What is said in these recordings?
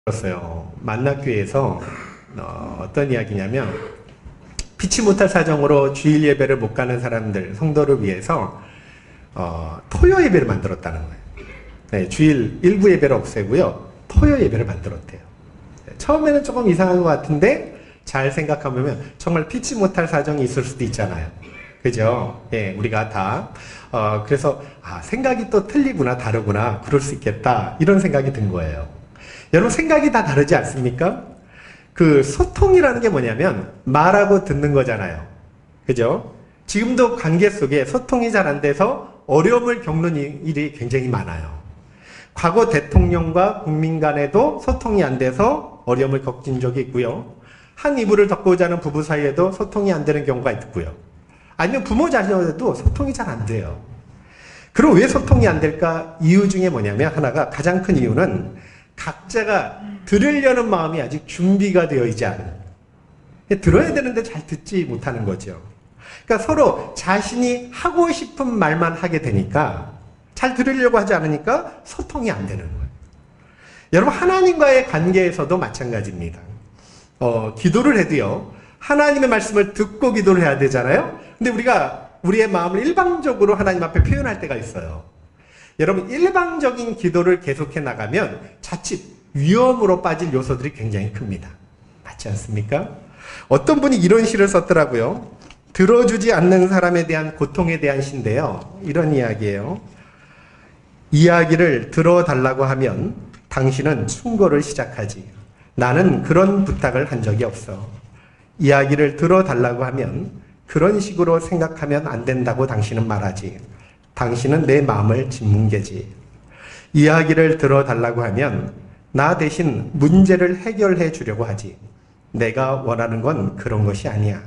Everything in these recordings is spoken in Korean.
들었어요. 만나교회에서 어떤 이야기냐면 피치 못할 사정으로 주일 예배를 못 가는 사람들, 성도를 위해서 토요 예배를 만들었다는 거예요. 네, 주일 일부 예배를 없애고요. 토요 예배를 만들었대요. 처음에는 조금 이상한 것 같은데 잘 생각해보면 정말 피치 못할 사정이 있을 수도 있잖아요. 그죠? 예, 우리가 다 그래서 생각이 또 틀리구나, 다르구나, 그럴 수 있겠다, 이런 생각이 든 거예요. 여러분, 생각이 다 다르지 않습니까? 그 소통이라는 게 뭐냐면 말하고 듣는 거잖아요. 그죠? 지금도 관계 속에 소통이 잘 안 돼서 어려움을 겪는 일이 굉장히 많아요. 과거 대통령과 국민 간에도 소통이 안 돼서 어려움을 겪은 적이 있고요. 한 이불을 덮고 자는 부부 사이에도 소통이 안 되는 경우가 있고요. 아니면 부모 자녀에도 소통이 잘 안 돼요. 그럼 왜 소통이 안 될까? 이유 중에 뭐냐면 하나가, 가장 큰 이유는 각자가 들으려는 마음이 아직 준비가 되어 있지 않은, 들어야 되는데 잘 듣지 못하는 거죠. 그러니까 서로 자신이 하고 싶은 말만 하게 되니까, 잘 들으려고 하지 않으니까 소통이 안 되는 거예요. 여러분, 하나님과의 관계에서도 마찬가지입니다. 기도를 해도요, 하나님의 말씀을 듣고 기도를 해야 되잖아요. 근데 우리가 우리의 마음을 일방적으로 하나님 앞에 표현할 때가 있어요. 여러분, 일방적인 기도를 계속해 나가면 자칫 위험으로 빠질 요소들이 굉장히 큽니다. 맞지 않습니까? 어떤 분이 이런 시를 썼더라고요. 들어주지 않는 사람에 대한 고통에 대한 시인데요. 이런 이야기예요. 이야기를 들어달라고 하면 당신은 충고를 시작하지. 나는 그런 부탁을 한 적이 없어. 이야기를 들어달라고 하면 그런 식으로 생각하면 안 된다고 당신은 말하지. 당신은 내 마음을 짓뭉개지. 이야기를 들어달라고 하면 나 대신 문제를 해결해 주려고 하지. 내가 원하는 건 그런 것이 아니야.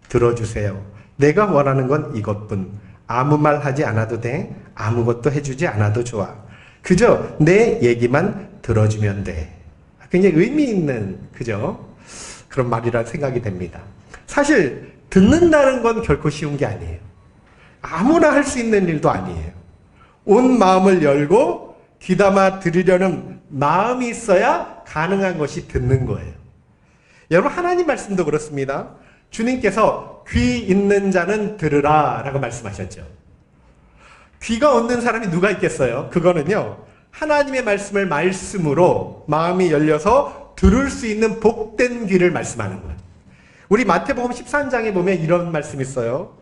들어주세요. 내가 원하는 건 이것뿐. 아무 말 하지 않아도 돼. 아무것도 해주지 않아도 좋아. 그저 내 얘기만 들어주면 돼. 굉장히 의미 있는, 그죠? 그런 말이라 생각이 됩니다. 사실 듣는다는 건 결코 쉬운 게 아니에요. 아무나 할 수 있는 일도 아니에요. 온 마음을 열고 귀담아 들으려는 마음이 있어야 가능한 것이 듣는 거예요. 여러분, 하나님 말씀도 그렇습니다. 주님께서 귀 있는 자는 들으라 라고 말씀하셨죠. 귀가 없는 사람이 누가 있겠어요? 그거는요, 하나님의 말씀을 말씀으로 마음이 열려서 들을 수 있는 복된 귀를 말씀하는 거예요. 우리 마태복음 13장에 보면 이런 말씀이 있어요.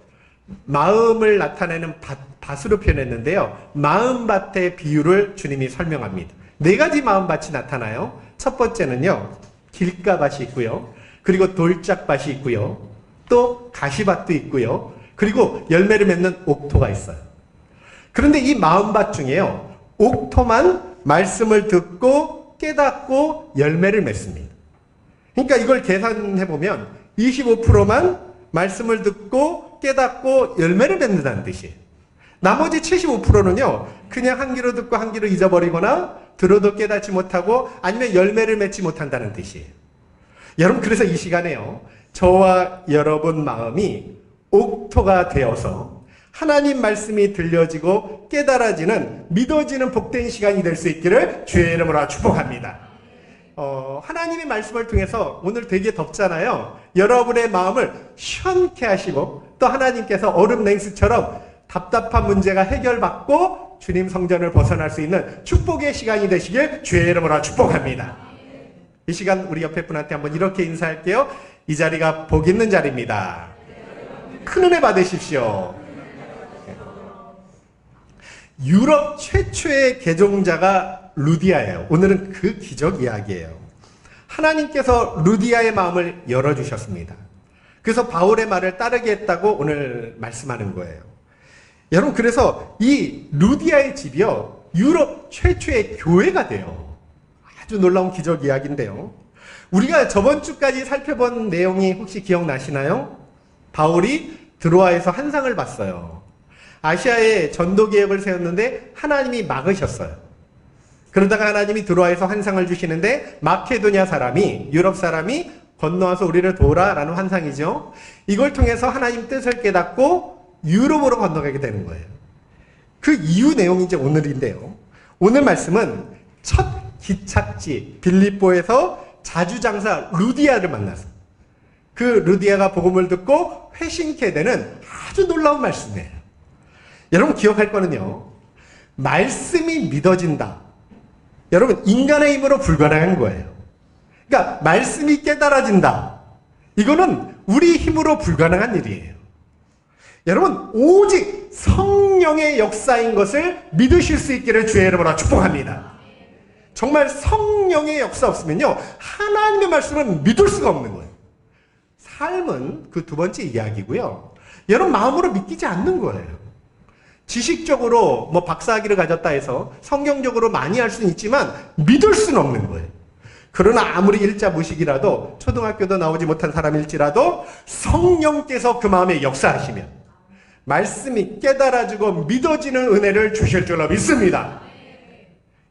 마음을 나타내는 밭으로 표현했는데요. 마음밭의 비유를 주님이 설명합니다. 네 가지 마음밭이 나타나요. 첫 번째는요, 길가밭이 있고요. 그리고 돌짝밭이 있고요. 또 가시밭도 있고요. 그리고 열매를 맺는 옥토가 있어요. 그런데 이 마음밭 중에요, 옥토만 말씀을 듣고 깨닫고 열매를 맺습니다. 그러니까 이걸 계산해보면 25%만 말씀을 듣고 깨닫고 열매를 맺는다는 뜻이에요. 나머지 75%는요, 그냥 한 귀로 듣고 한 귀로 잊어버리거나 들어도 깨닫지 못하고 아니면 열매를 맺지 못한다는 뜻이에요. 여러분, 그래서 이 시간에요, 저와 여러분 마음이 옥토가 되어서 하나님 말씀이 들려지고 깨달아지는, 믿어지는 복된 시간이 될 수 있기를 주의 이름으로 축복합니다. 하나님의 말씀을 통해서 오늘 되게 덥잖아요. 여러분의 마음을 시원케 하시고, 또 하나님께서 얼음 냉수처럼 답답한 문제가 해결받고 주님 성전을 벗어날 수 있는 축복의 시간이 되시길 주의 이름으로 축복합니다. 이 시간 우리 옆에 분한테 한번 이렇게 인사할게요. 이 자리가 복 있는 자리입니다. 큰 은혜 받으십시오. 유럽 최초의 개종자가 루디아예요. 오늘은 그 기적 이야기예요. 하나님께서 루디아의 마음을 열어주셨습니다. 그래서 바울의 말을 따르게 했다고 오늘 말씀하는 거예요. 여러분, 그래서 이 루디아의 집이요, 유럽 최초의 교회가 돼요. 아주 놀라운 기적 이야기인데요. 우리가 저번 주까지 살펴본 내용이 혹시 기억나시나요? 바울이 드로아에서 환상을 봤어요. 아시아에 전도 계획을 세웠는데 하나님이 막으셨어요. 그러다가 하나님이 드로아에서 환상을 주시는데 마케도냐 사람이, 유럽 사람이 건너와서 우리를 도우라라는 환상이죠. 이걸 통해서 하나님 뜻을 깨닫고 유럽으로 건너가게 되는 거예요. 그 이유 내용이 이제 오늘인데요. 오늘 말씀은 첫 기착지 빌립보에서 자주장사 루디아를 만나서 그 루디아가 복음을 듣고 회심케 되는 아주 놀라운 말씀이에요. 여러분 기억할 거는요, 말씀이 믿어진다. 여러분 인간의 힘으로 불가능한 거예요. 그러니까 말씀이 깨달아진다. 이거는 우리 힘으로 불가능한 일이에요. 여러분 오직 성령의 역사인 것을 믿으실 수 있기를 주의 이름으로 축복합니다. 정말 성령의 역사 없으면요, 하나님의 말씀은 믿을 수가 없는 거예요. 삶은 그 두 번째 이야기고요. 여러분 마음으로 믿기지 않는 거예요. 지식적으로 뭐 박사학위를 가졌다 해서 성경적으로 많이 할 수는 있지만 믿을 수는 없는 거예요. 그러나 아무리 일자 무식이라도 초등학교도 나오지 못한 사람일지라도 성령께서 그 마음에 역사하시면 말씀이 깨달아지고 믿어지는 은혜를 주실 줄로 믿습니다.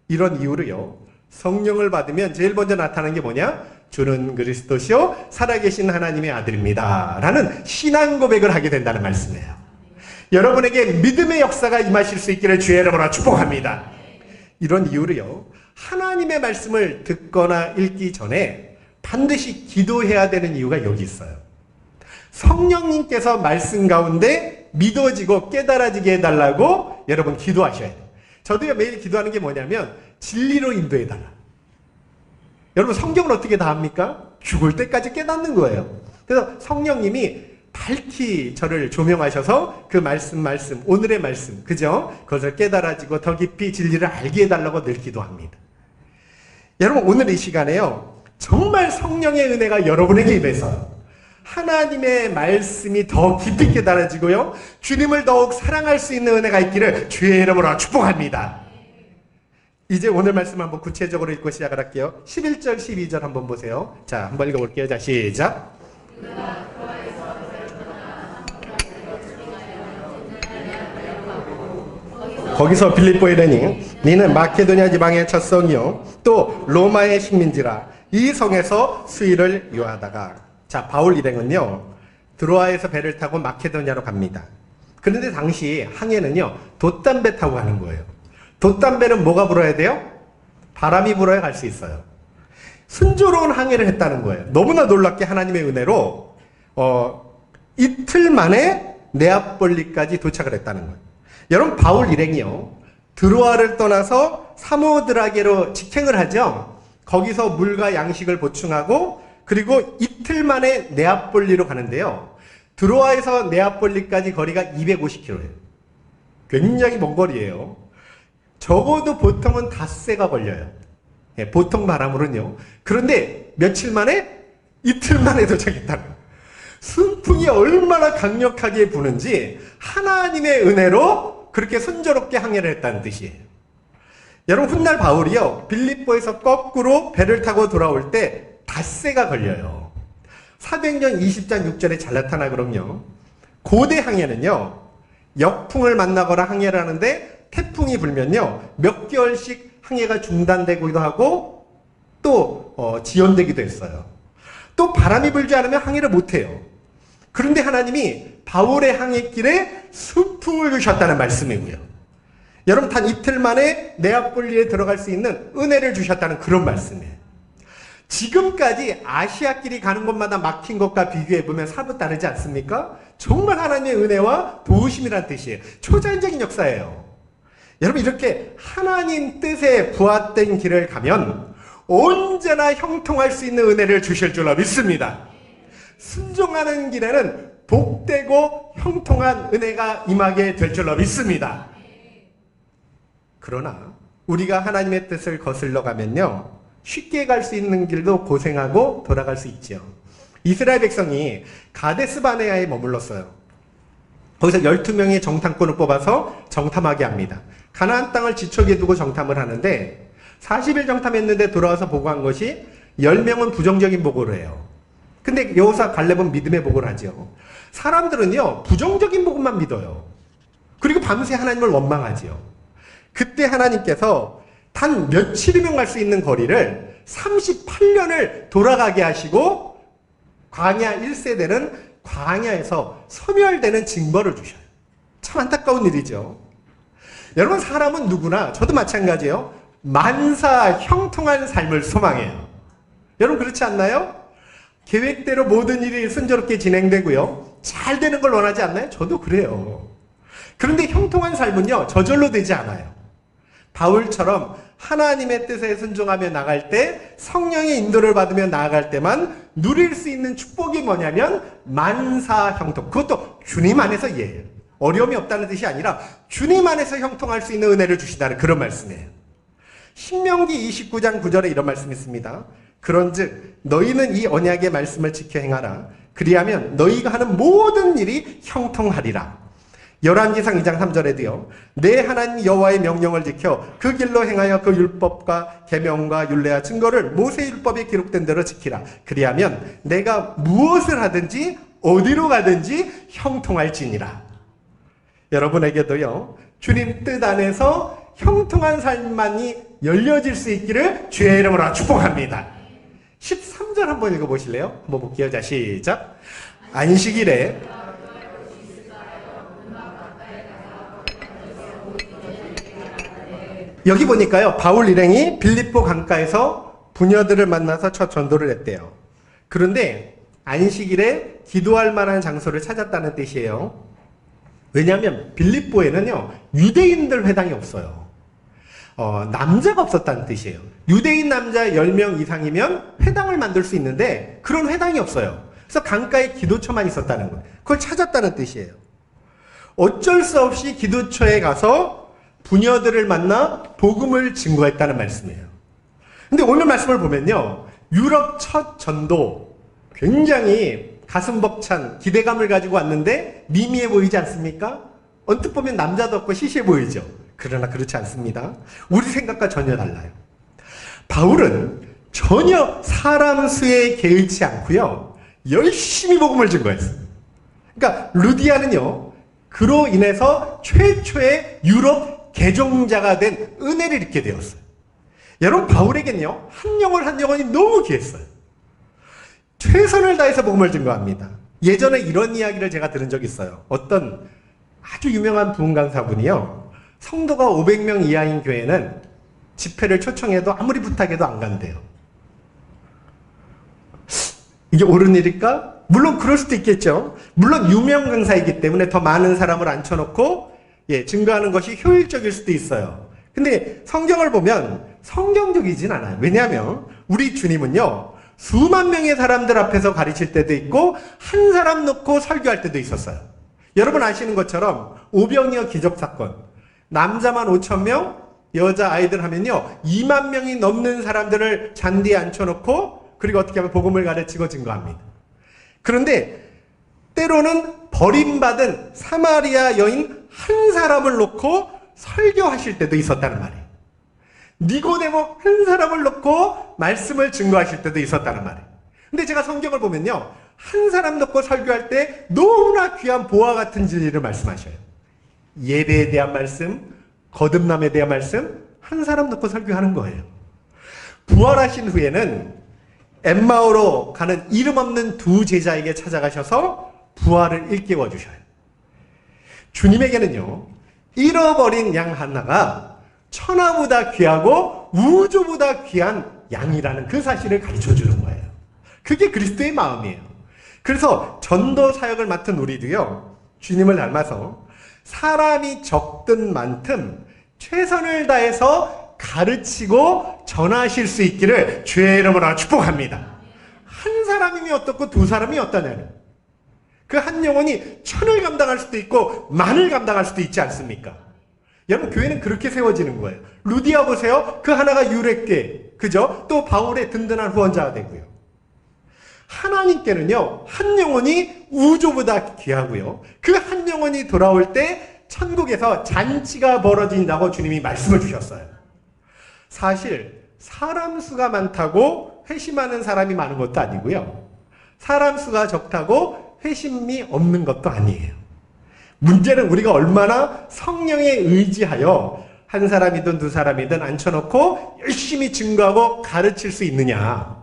이런 이유로요, 성령을 받으면 제일 먼저 나타나는 게 뭐냐? 주는 그리스도시요 살아계신 하나님의 아들입니다 라는 신앙 고백을 하게 된다는 말씀이에요. 여러분에게 믿음의 역사가 임하실 수 있기를 주의 이름으로 축복합니다. 이런 이유로요, 하나님의 말씀을 듣거나 읽기 전에 반드시 기도해야 되는 이유가 여기 있어요. 성령님께서 말씀 가운데 믿어지고 깨달아지게 해달라고 여러분 기도하셔야 돼요. 저도요 매일 기도하는 게 뭐냐면 진리로 인도해달라. 여러분 성경은 어떻게 다 합니까? 죽을 때까지 깨닫는 거예요. 그래서 성령님이 밝히 저를 조명하셔서 그 말씀, 오늘의 말씀, 그죠? 그것을 깨달아지고 더 깊이 진리를 알게 해달라고 늘 기도합니다. 여러분 오늘 이 시간에요, 정말 성령의 은혜가 여러분에게 임해서 하나님의 말씀이 더 깊이 깨달아지고요, 주님을 더욱 사랑할 수 있는 은혜가 있기를 주의 이름으로 축복합니다. 이제 오늘 말씀 한번 구체적으로 읽고 시작을 할게요. 11절 12절 한번 보세요. 자, 한번 읽어볼게요. 자, 시작. 거기서 빌립보에 이르니 니는 마케도냐 지방의 첫성이요 또 로마의 식민지라. 이 성에서 수의를 요하다가, 자, 바울 일행은요 드로아에서 배를 타고 마케도냐로 갑니다. 그런데 당시 항해는요 돛담배 타고 가는 거예요. 돛담배는 뭐가 불어야 돼요? 바람이 불어야 갈 수 있어요. 순조로운 항해를 했다는 거예요. 너무나 놀랍게 하나님의 은혜로 이틀 만에 네아폴리까지 도착을 했다는 거예요. 여러분 바울 일행이요 드로아를 떠나서 사모드라게로 직행을 하죠. 거기서 물과 양식을 보충하고 그리고 이틀 만에 네아폴리로 가는데요, 드로아에서 네아폴리까지 거리가 250km예요. 굉장히 먼 거리예요. 적어도 보통은 닷새가 걸려요. 예, 보통 바람으로는요. 그런데 며칠 만에? 이틀 만에 도착했다는 거예요. 순풍이 얼마나 강력하게 부는지 하나님의 은혜로 그렇게 순조롭게 항해를 했다는 뜻이에요. 여러분 훗날 바울이요 빌립보에서 거꾸로 배를 타고 돌아올 때 닷새가 걸려요. 사도행전 20장 6절에 잘 나타나거든요. 고대 항해는요 역풍을 만나거나 항해를 하는데 태풍이 불면요 몇 개월씩 항해가 중단되기도 하고 또 지연되기도 했어요. 또 바람이 불지 않으면 항해를 못해요. 그런데 하나님이 바울의 항해길에 순풍을 주셨다는 말씀이고요, 여러분 단 이틀 만에 네아폴리에 들어갈 수 있는 은혜를 주셨다는 그런 말씀이에요. 지금까지 아시아길이 가는 곳마다 막힌 것과 비교해보면 사뭇 다르지 않습니까? 정말 하나님의 은혜와 도우심이란 뜻이에요. 초자연적인 역사예요. 여러분 이렇게 하나님 뜻에 부합된 길을 가면 언제나 형통할 수 있는 은혜를 주실 줄로 믿습니다. 순종하는 길에는 복되고 형통한 은혜가 임하게 될 줄로 믿습니다. 그러나 우리가 하나님의 뜻을 거슬러 가면요 쉽게 갈 수 있는 길도 고생하고 돌아갈 수 있죠. 이스라엘 백성이 가데스 바네아에 머물렀어요. 거기서 12명의 정탐꾼을 뽑아서 정탐하게 합니다. 가나안 땅을 지척에 두고 정탐을 하는데 40일 정탐했는데 돌아와서 보고한 것이 10명은 부정적인 보고를 해요. 근데 여호사 갈렙은 믿음의 보고를 하죠. 사람들은요 부정적인 보고만 믿어요. 그리고 밤새 하나님을 원망하지요. 그때 하나님께서 단 며칠이면 갈 수 있는 거리를 38년을 돌아가게 하시고 광야 1세대는 광야에서 소멸되는 징벌을 주셔요. 참 안타까운 일이죠. 여러분 사람은 누구나, 저도 마찬가지예요. 만사 형통한 삶을 소망해요. 여러분 그렇지 않나요? 계획대로 모든 일이 순조롭게 진행되고요. 잘 되는 걸 원하지 않나요? 저도 그래요. 그런데 형통한 삶은요, 저절로 되지 않아요. 바울처럼 하나님의 뜻에 순종하며 나갈 때, 성령의 인도를 받으며 나아갈 때만 누릴 수 있는 축복이 뭐냐면 만사 형통. 그것도 주님 안에서 예예요. 어려움이 없다는 뜻이 아니라 주님 안에서 형통할 수 있는 은혜를 주신다는 그런 말씀이에요. 신명기 29장 9절에 이런 말씀이 있습니다. 그런즉 너희는 이 언약의 말씀을 지켜 행하라. 그리하면 너희가 하는 모든 일이 형통하리라. 열왕기상 2장 3절에도요. 내 하나님 여호와의 명령을 지켜 그 길로 행하여 그 율법과 계명과 율례와 증거를 모세 율법에 기록된 대로 지키라. 그리하면 내가 무엇을 하든지 어디로 가든지 형통할지니라. 여러분에게도요. 주님 뜻 안에서 형통한 삶만이 열려질 수 있기를 주의 이름으로 축복합니다. 13절 한번 읽어보실래요? 한번 볼게요. 자, 시작. 안식일에 여기 보니까요. 바울 일행이 빌립보 강가에서 부녀들을 만나서 첫 전도를 했대요. 그런데 안식일에 기도할 만한 장소를 찾았다는 뜻이에요. 왜냐하면 빌립보에는요. 유대인들 회당이 없어요. 남자가 없었다는 뜻이에요. 유대인 남자 10명 이상이면 회당을 만들 수 있는데 그런 회당이 없어요. 그래서 강가에 기도처만 있었다는 거예요. 그걸 찾았다는 뜻이에요. 어쩔 수 없이 기도처에 가서 부녀들을 만나 복음을 증거했다는 말씀이에요. 근데 오늘 말씀을 보면요. 유럽 첫 전도 굉장히 가슴 벅찬 기대감을 가지고 왔는데 미미해 보이지 않습니까? 언뜻 보면 남자도 없고 시시해 보이죠. 그러나 그렇지 않습니다. 우리 생각과 전혀 달라요. 바울은 전혀 사람 수에 개의치 않고요. 열심히 복음을 증거했어요. 그러니까 루디아는요. 그로 인해서 최초의 유럽 개종자가 된 은혜를 입게 되었어요. 여러분 바울에겐요. 한 영혼이 너무 귀했어요. 최선을 다해서 복음을 증거합니다. 예전에 이런 이야기를 제가 들은 적이 있어요. 어떤 아주 유명한 부흥 강사분이요. 성도가 500명 이하인 교회는 집회를 초청해도 아무리 부탁해도 안 간대요. 이게 옳은 일일까? 물론 그럴 수도 있겠죠. 물론 유명 강사이기 때문에 더 많은 사람을 앉혀놓고 증거하는 것이 효율적일 수도 있어요. 근데 성경을 보면 성경적이진 않아요. 왜냐하면 우리 주님은요. 수만 명의 사람들 앞에서 가르칠 때도 있고 한 사람 놓고 설교할 때도 있었어요. 여러분 아시는 것처럼 오병이어 기적사건 남자만 5,000명 여자 아이들 하면요 2만 명이 넘는 사람들을 잔디에 앉혀놓고 그리고 어떻게 하면 복음을 가르치고 증거합니다. 그런데 때로는 버림받은 사마리아 여인 한 사람을 놓고 설교하실 때도 있었다는 말이에요. 니고데모 한 사람을 놓고 말씀을 증거하실 때도 있었다는 말이에요. 근데 제가 성경을 보면요. 한 사람 놓고 설교할 때 너무나 귀한 보화 같은 진리를 말씀하셔요. 예배에 대한 말씀, 거듭남에 대한 말씀, 한 사람 놓고 설교하는 거예요. 부활하신 후에는 엠마오로 가는 이름 없는 두 제자에게 찾아가셔서 부활을 일깨워 주셔요. 주님에게는요. 잃어버린 양 하나가 천하보다 귀하고 우주보다 귀한 양이라는 그 사실을 가르쳐 주는 거예요. 그게 그리스도의 마음이에요. 그래서 전도 사역을 맡은 우리도요. 주님을 닮아서 사람이 적든 많든 최선을 다해서 가르치고 전하실 수 있기를 주의 이름으로 축복합니다. 한 사람이면 어떻고 두 사람이 어떠냐는 그 한 영혼이 천을 감당할 수도 있고 만을 감당할 수도 있지 않습니까? 여러분 교회는 그렇게 세워지는 거예요. 루디아 보세요. 그 하나가 유래께 그죠? 또 바울의 든든한 후원자가 되고요. 하나님께는요. 한 영혼이 우주보다 귀하고요. 그 한 영혼이 돌아올 때 천국에서 잔치가 벌어진다고 주님이 말씀을 주셨어요. 사실 사람 수가 많다고 회심하는 사람이 많은 것도 아니고요. 사람 수가 적다고 회심이 없는 것도 아니에요. 문제는 우리가 얼마나 성령에 의지하여 한 사람이든 두 사람이든 앉혀놓고 열심히 증거하고 가르칠 수 있느냐.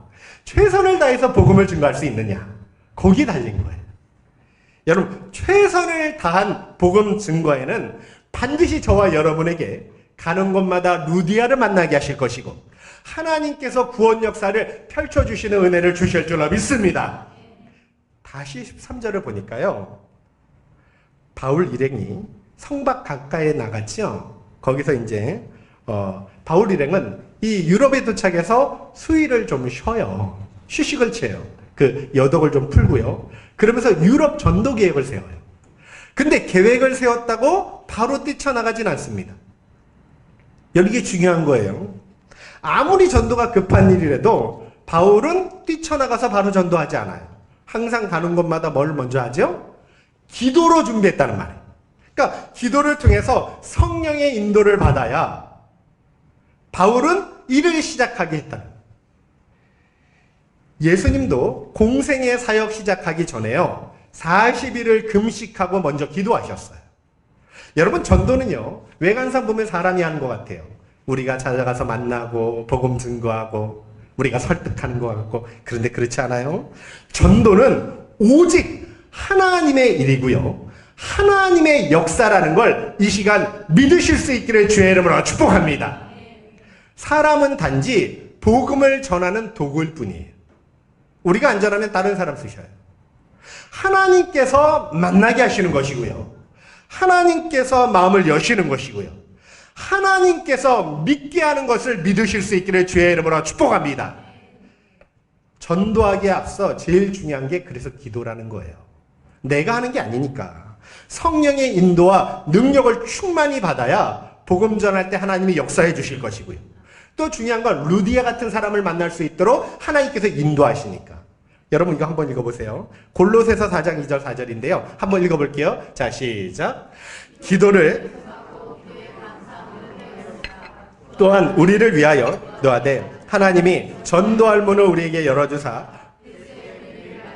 최선을 다해서 복음을 증거할 수 있느냐. 거기에 달린 거예요. 여러분 최선을 다한 복음 증거에는 반드시 저와 여러분에게 가는 곳마다 루디아를 만나게 하실 것이고 하나님께서 구원 역사를 펼쳐주시는 은혜를 주실 줄로 믿습니다. 다시 13절을 보니까요. 바울 일행이 성박 가까이에 나갔죠. 거기서 이제 바울 일행은 이 유럽에 도착해서 수일을 좀 쉬어요. 휴식을 취해요. 그 여독을 좀 풀고요. 그러면서 유럽 전도 계획을 세워요. 근데 계획을 세웠다고 바로 뛰쳐나가진 않습니다. 여기 중요한 거예요. 아무리 전도가 급한 일이라도 바울은 뛰쳐나가서 바로 전도하지 않아요. 항상 가는 곳마다 뭘 먼저 하죠? 기도로 준비했다는 말이에요. 그러니까 기도를 통해서 성령의 인도를 받아야 바울은 일을 시작하게 했다는 거예요. 예수님도 공생의 사역 시작하기 전에요. 40일을 금식하고 먼저 기도하셨어요. 여러분 전도는요. 외관상 보면 사람이 하는 것 같아요. 우리가 찾아가서 만나고 복음 증거하고 우리가 설득하는 것 같고 그런데 그렇지 않아요. 전도는 오직 하나님의 일이고요. 하나님의 역사라는 걸 이 시간 믿으실 수 있기를 주의 이름으로 축복합니다. 사람은 단지 복음을 전하는 도구일 뿐이에요. 우리가 안 전하면 다른 사람 쓰셔요. 하나님께서 만나게 하시는 것이고요. 하나님께서 마음을 여시는 것이고요. 하나님께서 믿게 하는 것을 믿으실 수 있기를 주의 이름으로 축복합니다. 전도하기에 앞서 제일 중요한 게 그래서 기도라는 거예요. 내가 하는 게 아니니까 성령의 인도와 능력을 충만히 받아야 복음 전할 때 하나님이 역사해 주실 것이고요. 또 중요한 건 루디아 같은 사람을 만날 수 있도록 하나님께서 인도하시니까. 여러분 이거 한번 읽어보세요. 골로새서 4장 2절 4절인데요. 한번 읽어볼게요. 자 시작. 기도를 또한 우리를 위하여 노하되 하나님이 전도할 문을 우리에게 열어주사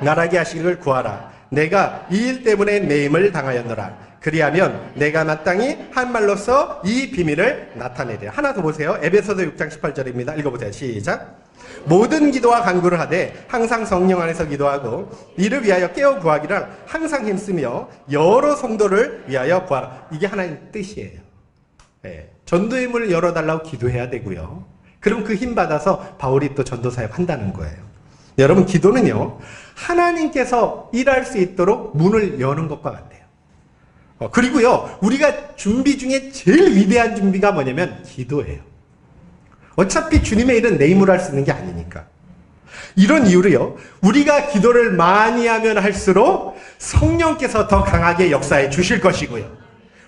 나라게 하시기를 구하라. 내가 이 일 때문에 매임을 당하였노라. 그리하면 내가 마땅히 한 말로써 이 비밀을 나타내리라. 하나 더 보세요. 에베소서 6장 18절입니다. 읽어보세요. 시작. 모든 기도와 간구를 하되 항상 성령 안에서 기도하고 이를 위하여 깨어 구하기를 항상 힘쓰며 여러 성도를 위하여 구하라. 이게 하나님 뜻이에요. 네. 전도의 문을 열어달라고 기도해야 되고요. 그럼 그 힘 받아서 바울이 또 전도 사역 한다는 거예요. 여러분 기도는요. 하나님께서 일할 수 있도록 문을 여는 것과 같아요. 그리고요. 우리가 준비 중에 제일 위대한 준비가 뭐냐면 기도예요. 어차피 주님의 일은 내 힘으로 할 수 있는 게 아니니까. 이런 이유로요. 우리가 기도를 많이 하면 할수록 성령께서 더 강하게 역사해 주실 것이고요.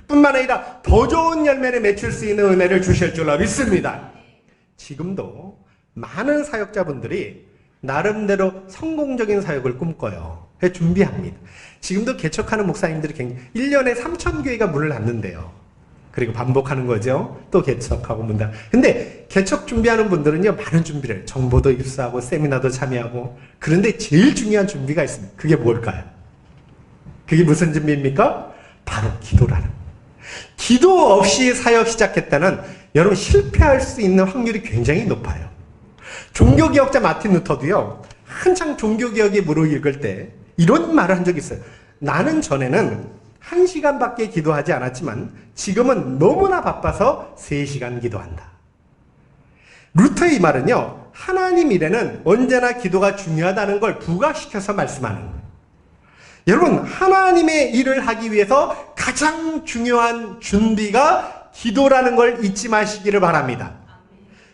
뿐만 아니라 더 좋은 열매를 맺힐 수 있는 은혜를 주실 줄로 믿습니다. 지금도 많은 사역자분들이 나름대로 성공적인 사역을 꿈꿔요. 준비합니다. 지금도 개척하는 목사님들이 굉장히 1년에 3,000교회가 문을 닫는데요. 그리고 반복하는 거죠. 또 개척하고 문 닫고. 근데 개척 준비하는 분들은요. 많은 준비를 정보도 입수하고 세미나도 참여하고 그런데 제일 중요한 준비가 있습니다. 그게 뭘까요? 그게 무슨 준비입니까? 바로 기도라는 거예요. 기도 없이 사역 시작했다는 여러분 실패할 수 있는 확률이 굉장히 높아요. 종교개혁자 마틴 루터도요. 한창 종교개혁에 무르익을 때 이런 말을 한 적이 있어요. 나는 전에는 1시간밖에 기도하지 않았지만 지금은 너무나 바빠서 3시간 기도한다. 루터의 이 말은요. 하나님 일에는 언제나 기도가 중요하다는 걸 부각시켜서 말씀하는 거예요. 여러분 하나님의 일을 하기 위해서 가장 중요한 준비가 기도라는 걸 잊지 마시기를 바랍니다.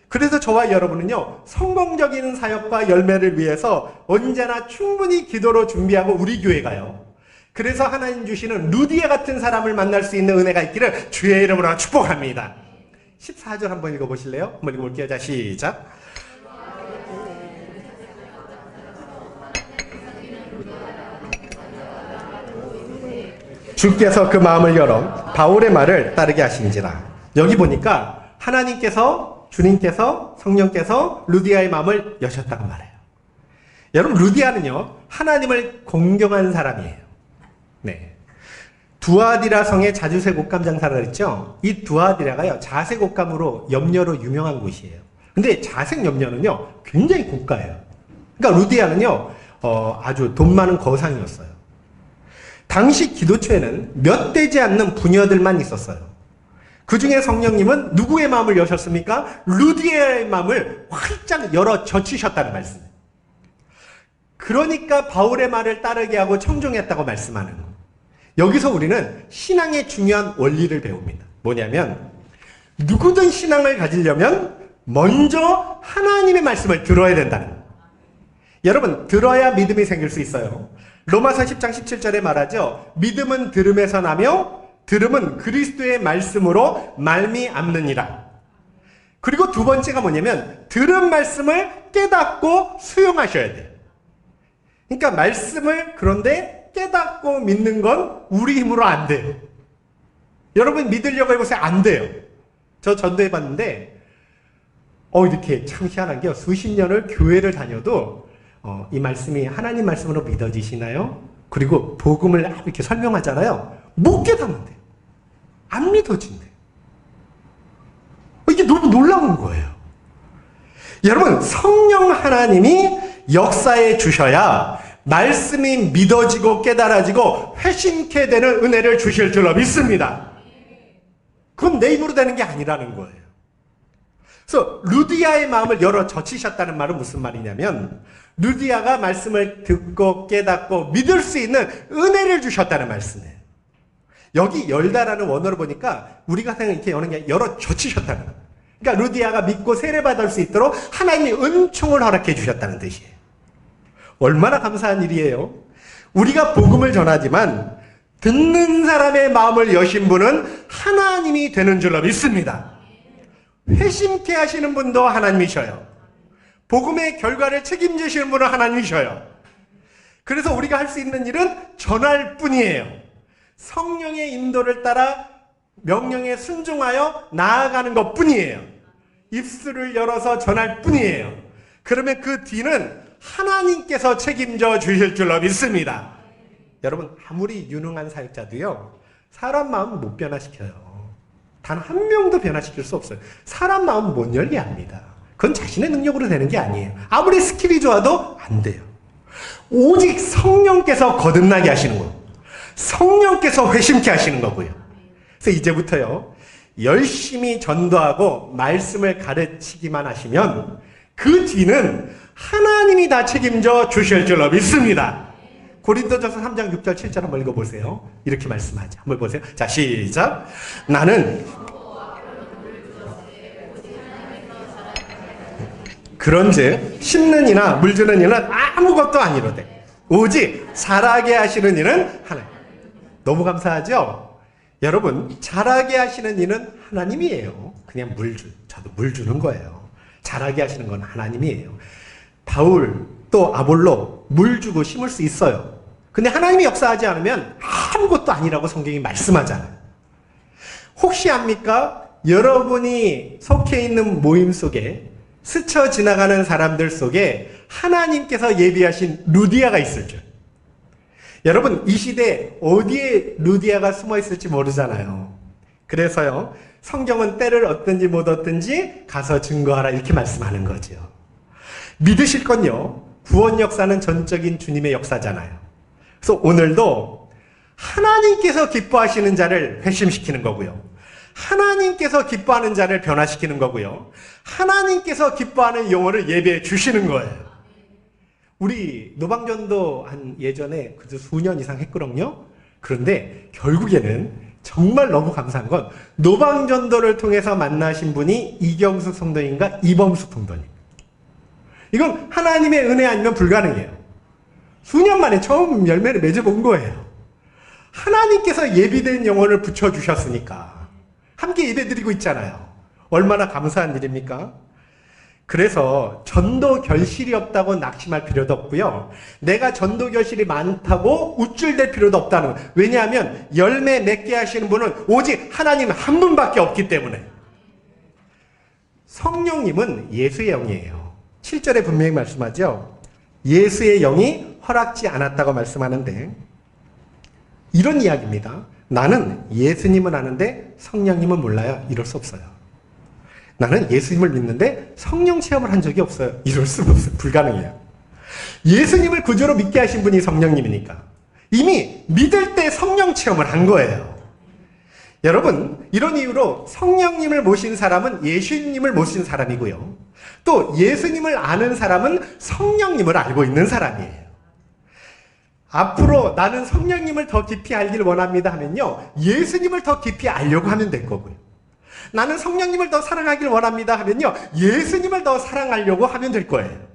그래서 저와 여러분은요. 성공적인 사역과 열매를 위해서 언제나 충분히 기도로 준비하고 우리 교회가요. 그래서 하나님 주시는 루디아 같은 사람을 만날 수 있는 은혜가 있기를 주의 이름으로 축복합니다. 14절 한번 읽어보실래요? 한번 읽어볼게요. 자 시작. 주께서 그 마음을 열어 바울의 말을 따르게 하신지라. 여기 보니까 하나님께서 주님께서 성령께서 루디아의 마음을 여셨다고 말해요. 여러분 루디아는요. 하나님을 공경한 사람이에요. 네. 두아디라 성의 자주색 옷감 장사를 했죠. 이 두아디라가요. 자색 옷감으로 염료로 유명한 곳이에요. 근데 자색 염료는요. 굉장히 고가예요. 그러니까 루디아는요. 아주 돈 많은 거상이었어요. 당시 기도처에는 몇 되지 않는 부녀들만 있었어요. 그 중에 성령님은 누구의 마음을 여셨습니까? 루디아의 마음을 활짝 열어 젖히셨다는 말씀이에요. 그러니까 바울의 말을 따르게 하고 청종했다고 말씀하는 거예요. 여기서 우리는 신앙의 중요한 원리를 배웁니다. 뭐냐면 누구든 신앙을 가지려면 먼저 하나님의 말씀을 들어야 된다는 거예요. 여러분, 들어야 믿음이 생길 수 있어요. 로마서 10장 17절에 말하죠. 믿음은 들음에서 나며 들음은 그리스도의 말씀으로 말미암느니라. 그리고 두 번째가 뭐냐면 들은 말씀을 깨닫고 수용하셔야 돼요. 그러니까 말씀을 그런데 깨닫고 믿는 건 우리 힘으로 안 돼요. 여러분 믿으려고 해보세요. 안 돼요. 저 전도해봤는데 이렇게 참 희한한 게요. 수십 년을 교회를 다녀도 이 말씀이 하나님 말씀으로 믿어지시나요? 그리고 복음을 이렇게 설명하잖아요. 못 깨닫는데 안 믿어진대. 이게 너무 놀라운 거예요. 여러분, 성령 하나님이 역사해 주셔야 말씀이 믿어지고 깨달아지고 회심케 되는 은혜를 주실 줄로 믿습니다. 그건 내 입으로 되는 게 아니라는 거예요. 그래서 루디아의 마음을 열어 젖히셨다는 말은 무슨 말이냐면 루디아가 말씀을 듣고 깨닫고 믿을 수 있는 은혜를 주셨다는 말씀이에요. 여기 열다라는 원어를 보니까 우리가 생각하는 이렇게 여는 게 열어 젖히셨다는 거예요. 그러니까 루디아가 믿고 세례받을 수 있도록 하나님이 은총을 허락해 주셨다는 뜻이에요. 얼마나 감사한 일이에요. 우리가 복음을 전하지만 듣는 사람의 마음을 여신 분은 하나님이 되는 줄로 믿습니다. 회심케 하시는 분도 하나님이셔요. 복음의 결과를 책임지시는 분은 하나님이셔요. 그래서 우리가 할 수 있는 일은 전할 뿐이에요. 성령의 인도를 따라 명령에 순종하여 나아가는 것 뿐이에요. 입술을 열어서 전할 뿐이에요. 그러면 그 뒤는 하나님께서 책임져 주실 줄로 믿습니다. 여러분, 아무리 유능한 사역자도요, 사람 마음 못 변화시켜요. 단 한 명도 변화시킬 수 없어요. 사람 마음 못 열게 합니다. 그건 자신의 능력으로 되는 게 아니에요. 아무리 스킬이 좋아도 안 돼요. 오직 성령께서 거듭나게 하시는 거예요. 성령께서 회심케 하시는 거고요. 그래서 이제부터요, 열심히 전도하고 말씀을 가르치기만 하시면 그 뒤는 하나님이 다 책임져 주실 줄로 믿습니다. 고린도전서 3장 6절 7절 한번 읽어보세요. 이렇게 말씀하죠. 한번 보세요. 자, 시작. 나는 그런즉 심는 이나 물 주는 이는 아무것도 아니로되 오직 자라게 하시는 이는 하나님. 너무 감사하죠? 여러분, 자라게 하시는 이는 하나님이에요. 그냥 저도 물 주는 거예요. 자라게 하시는 건 하나님이에요. 바울 또 아볼로 물 주고 심을 수 있어요. 근데 하나님이 역사하지 않으면 아무것도 아니라고 성경이 말씀하잖아요. 혹시 압니까? 여러분이 속해 있는 모임 속에 스쳐 지나가는 사람들 속에 하나님께서 예비하신 루디아가 있을 줄. 여러분, 이 시대에 어디에 루디아가 숨어 있을지 모르잖아요. 그래서요, 성경은 때를 얻든지 못 얻든지 가서 증거하라 이렇게 말씀하는 거죠. 믿으실 건요, 구원 역사는 전적인 주님의 역사잖아요. 그래서 오늘도 하나님께서 기뻐하시는 자를 회심시키는 거고요. 하나님께서 기뻐하는 자를 변화시키는 거고요. 하나님께서 기뻐하는 영혼을 예배해 주시는 거예요. 우리 노방전도 한 예전에 그저 수년 이상 했거든요. 그런데 결국에는 정말 너무 감사한 건 노방전도를 통해서 만나신 분이 이경숙 성도님과 이범숙 성도님. 이건 하나님의 은혜 아니면 불가능해요. 수년 만에 처음 열매를 맺어본 거예요. 하나님께서 예비된 영혼을 붙여주셨으니까 함께 예배드리고 있잖아요. 얼마나 감사한 일입니까? 그래서 전도 결실이 없다고 낙심할 필요도 없고요. 내가 전도 결실이 많다고 우쭐댈 필요도 없다는 거예요. 왜냐하면 열매 맺게 하시는 분은 오직 하나님 한 분밖에 없기 때문에. 성령님은 예수의 영이에요. 7절에 분명히 말씀하죠. 예수의 영이 허락지 않았다고 말씀하는데 이런 이야기입니다. 나는 예수님은 아는데 성령님은 몰라요. 이럴 수 없어요. 나는 예수님을 믿는데 성령 체험을 한 적이 없어요. 이럴 수가 없어요. 불가능해요. 예수님을 구주로 믿게 하신 분이 성령님이니까 이미 믿을 때 성령 체험을 한 거예요. 여러분, 이런 이유로 성령님을 모신 사람은 예수님을 모신 사람이고요. 또 예수님을 아는 사람은 성령님을 알고 있는 사람이에요. 앞으로 나는 성령님을 더 깊이 알길 원합니다 하면요, 예수님을 더 깊이 알려고 하면 될 거고요. 나는 성령님을 더 사랑하길 원합니다 하면요, 예수님을 더 사랑하려고 하면 될 거예요.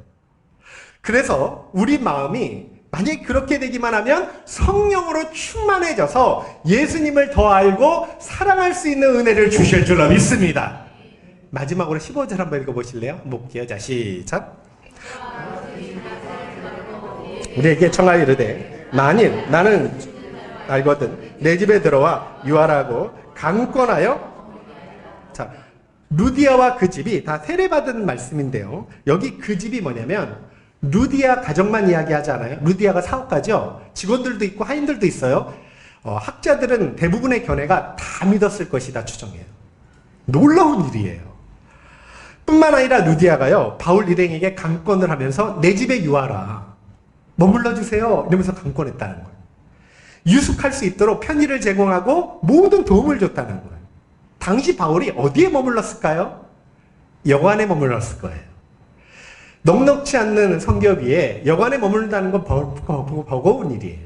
그래서 우리 마음이 만약에 그렇게 되기만 하면 성령으로 충만해져서 예수님을 더 알고 사랑할 수 있는 은혜를 주실 줄로 믿습니다. 마지막으로 15절 한번 읽어보실래요? 볼게요. 자, 시작. 우리에게 청하여 이르되 만일 나는 알거든 내 집에 들어와 유하라고 강권하여. 자, 루디아와 그 집이 다 세례받은 말씀인데요, 여기 그 집이 뭐냐면 루디아 가정만 이야기하지 않아요. 루디아가 사업가죠. 직원들도 있고 하인들도 있어요. 학자들은 대부분의 견해가 다 믿었을 것이다 추정해요. 놀라운 일이에요. 뿐만 아니라 루디아가요, 바울 일행에게 강권을 하면서 내 집에 유하라, 머물러 주세요 이러면서 강권했다는 거예요. 유숙할 수 있도록 편의를 제공하고 모든 도움을 줬다는 거예요. 당시 바울이 어디에 머물렀을까요? 여관에 머물렀을 거예요. 넉넉지 않는 성벽 위에 여관에 머무른다는 건 버거운 일이에요.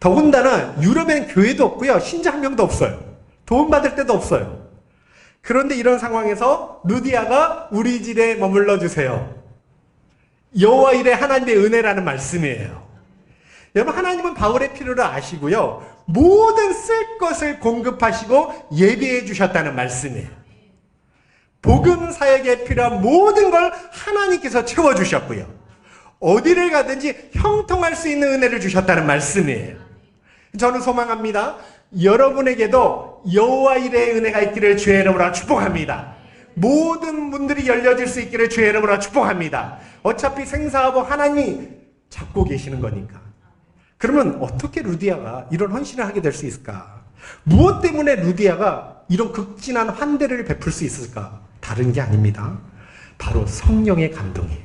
더군다나 유럽엔 교회도 없고요, 신자 한 명도 없어요. 도움받을 데도 없어요. 그런데 이런 상황에서 루디아가 우리 집에 머물러 주세요. 여호와 일의 하나님의 은혜라는 말씀이에요. 여러분, 하나님은 바울의 필요를 아시고요, 모든 쓸 것을 공급하시고 예비해 주셨다는 말씀이에요. 복음 사역에 필요한 모든 걸 하나님께서 채워주셨고요, 어디를 가든지 형통할 수 있는 은혜를 주셨다는 말씀이에요. 저는 소망합니다. 여러분에게도 여호와 일의 은혜가 있기를 주의 이름으로 축복합니다. 모든 문들이 열려질 수 있기를 주의 이름으로 축복합니다. 어차피 생사하고 하나님이 잡고 계시는 거니까. 그러면 어떻게 루디아가 이런 헌신을 하게 될 수 있을까? 무엇 때문에 루디아가 이런 극진한 환대를 베풀 수 있을까? 다른 게 아닙니다. 바로 성령의 감동이에요.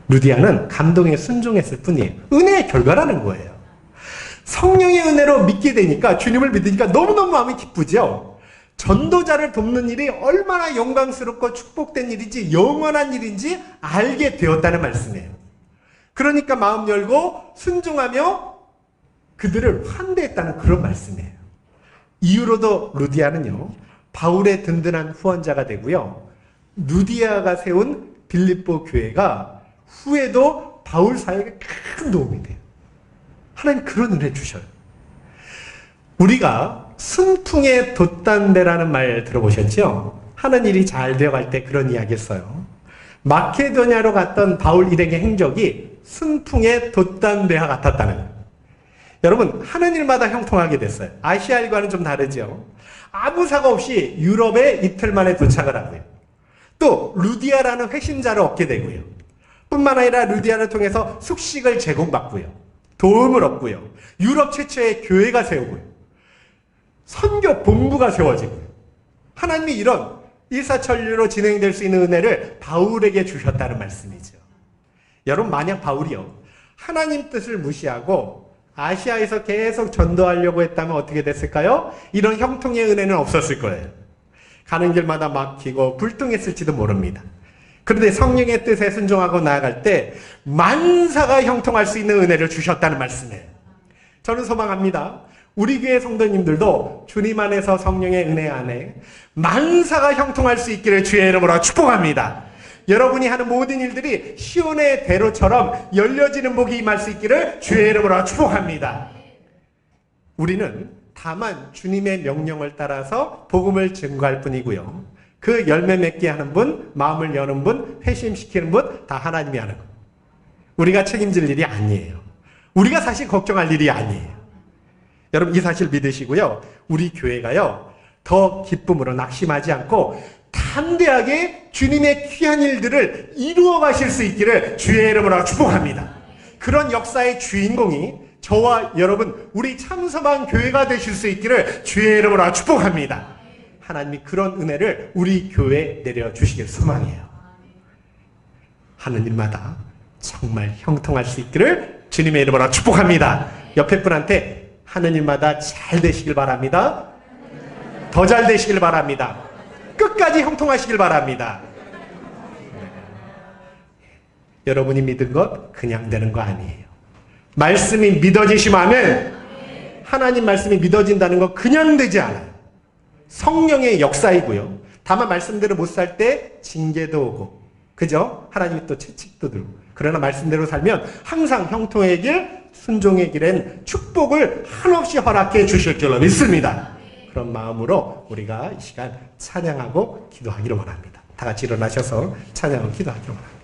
루디아는 감동에 순종했을 뿐이에요. 은혜의 결과라는 거예요. 성령의 은혜로 믿게 되니까, 주님을 믿으니까 너무너무 마음이 기쁘죠. 전도자를 돕는 일이 얼마나 영광스럽고 축복된 일인지, 영원한 일인지 알게 되었다는 말씀이에요. 그러니까 마음 열고 순종하며 그들을 환대했다는 그런 말씀이에요. 이후로도 루디아는요, 바울의 든든한 후원자가 되고요, 루디아가 세운 빌립보 교회가 후에도 바울 사역에 큰 도움이 돼요. 하나님 그런 은혜 주셔요. 우리가 순풍에 돛단대라는 말 들어보셨죠? 하는 일이 잘 되어갈 때 그런 이야기 했어요. 마케도냐로 갔던 바울 일행의 행적이 순풍에 돛단대와 같았다는 거예요. 여러분, 하는 일마다 형통하게 됐어요. 아시아 일과는 좀 다르죠. 아무 사고 없이 유럽에 이틀 만에 도착을 하고요, 또 루디아라는 회신자를 얻게 되고요, 뿐만 아니라 루디아를 통해서 숙식을 제공받고요, 도움을 얻고요, 유럽 최초의 교회가 세우고요, 선교 본부가 세워지고요. 하나님이 이런 일사천리로 진행될 수 있는 은혜를 바울에게 주셨다는 말씀이죠. 여러분, 만약 바울이요, 하나님 뜻을 무시하고 아시아에서 계속 전도하려고 했다면 어떻게 됐을까요? 이런 형통의 은혜는 없었을 거예요. 가는 길마다 막히고 불통했을지도 모릅니다. 그런데 성령의 뜻에 순종하고 나아갈 때 만사가 형통할 수 있는 은혜를 주셨다는 말씀이에요. 저는 소망합니다. 우리 교회 성도님들도 주님 안에서 성령의 은혜 안에 만사가 형통할 수 있기를 주의 이름으로 축복합니다. 여러분이 하는 모든 일들이 시온의 대로처럼 열려지는 복이 임할 수 있기를 주의 이름으로 축복합니다. 우리는 다만 주님의 명령을 따라서 복음을 증거할 뿐이고요, 그 열매 맺게 하는 분, 마음을 여는 분, 회심시키는 분 다 하나님이 하는 것. 우리가 책임질 일이 아니에요. 우리가 사실 걱정할 일이 아니에요. 여러분, 이 사실 믿으시고요, 우리 교회가요, 더 기쁨으로 낙심하지 않고 담대하게 주님의 귀한 일들을 이루어 가실 수 있기를 주의 이름으로 축복합니다. 그런 역사의 주인공이 저와 여러분, 우리 참서방 교회가 되실 수 있기를 주의 이름으로 축복합니다. 하나님이 그런 은혜를 우리 교회에 내려주시길 소망해요. 하는 일마다 정말 형통할 수 있기를 주님의 이름으로 축복합니다. 옆에 분한테 하는 일마다 잘 되시길 바랍니다. 더 잘 되시길 바랍니다. 끝까지 형통하시길 바랍니다. 여러분이 믿은 것 그냥 되는 거 아니에요. 말씀이 믿어지시면 하나님 말씀이 믿어진다는 거 그냥 되지 않아요. 성령의 역사이고요. 다만 말씀대로 못 살 때 징계도 오고, 그죠? 하나님이 또 채찍도 들고. 그러나 말씀대로 살면 항상 형통의 길, 순종의 길엔 축복을 한없이 허락해 주실 줄로 믿습니다. 그런 마음으로 우리가 이 시간 찬양하고 기도하기를 원합니다. 다 같이 일어나셔서 찬양하고 기도하기를 원합니다.